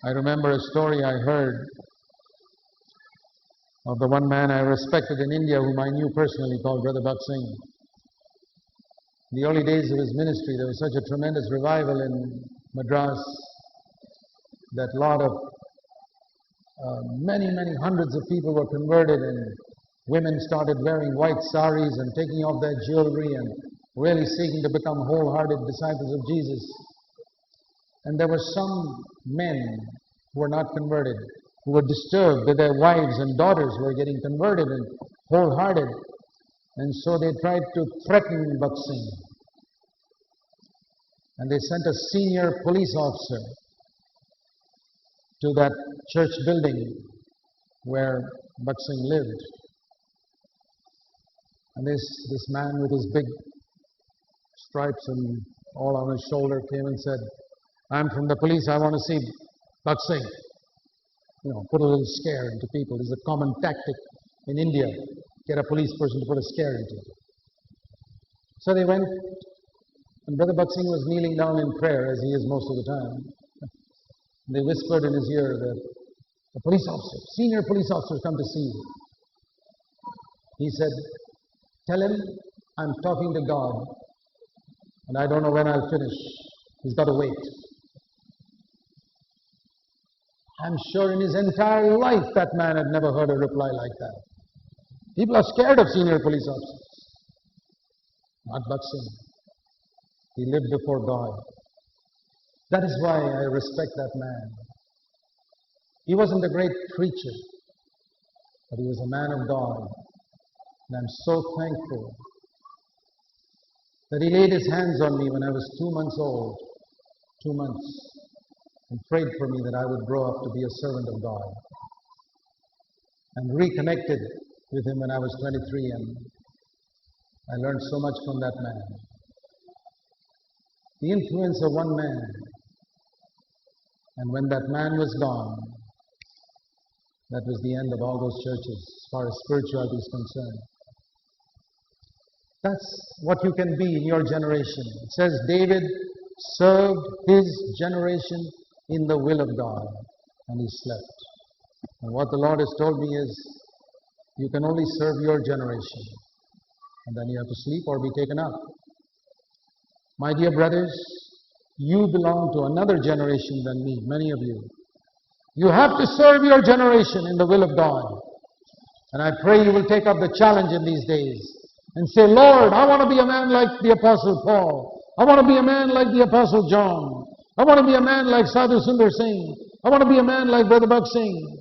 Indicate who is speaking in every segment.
Speaker 1: I remember a story I heard of the one man I respected in India whom I knew personally, called Brother Bhakt Singh. In the early days of his ministry, there was such a tremendous revival in Madras that many hundreds of people were converted, and women started wearing white saris and taking off their jewelry and really seeking to become wholehearted disciples of Jesus. And there were some men who were not converted, who were disturbed that their wives and daughters were getting converted and wholehearted. And so they tried to threaten Bhakt Singh. And they sent a senior police officer to that church building where Bhakt Singh lived. And this man with his big stripes and all on his shoulder came and said, "I'm from the police, I want to see Bhakt Singh." Put a little scare into people. This is a common tactic in India. Get a police person to put a scare into it. So they went, and Brother Bhakt Singh was kneeling down in prayer, as he is most of the time. They whispered in his ear that the police officer, senior police officer, come to see you. He said, "Tell him I'm talking to God, and I don't know when I'll finish. He's got to wait." I'm sure in his entire life that man had never heard a reply like that. People are scared of senior police officers. Not Bhakt Singh. He lived before God. That is why I respect that man. He wasn't a great preacher, but he was a man of God. And I'm so thankful that he laid his hands on me when I was 2 months old, 2 months, and prayed for me that I would grow up to be a servant of God. And reconnected with him when I was 23, and I learned so much from that man. The influence of one man. And when that man was gone, that was the end of all those churches as far as spirituality is concerned. That's what you can be in your generation. It says David served his generation in the will of God, and he slept. And what the Lord has told me is, you can only serve your generation, and then you have to sleep or be taken up. My dear brothers, you belong to another generation than me, many of you. You have to serve your generation in the will of God. And I pray you will take up the challenge in these days and say, "Lord, I want to be a man like the Apostle Paul. I want to be a man like the Apostle John. I want to be a man like Sadhu Sundar Singh. I want to be a man like Brother Bhakt Singh.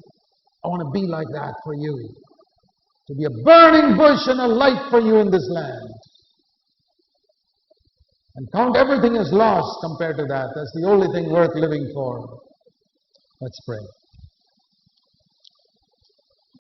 Speaker 1: I want to be like that for you. To be a burning bush and a light for you in this land. And count everything as lost compared to that. That's the only thing worth living for." Let's pray.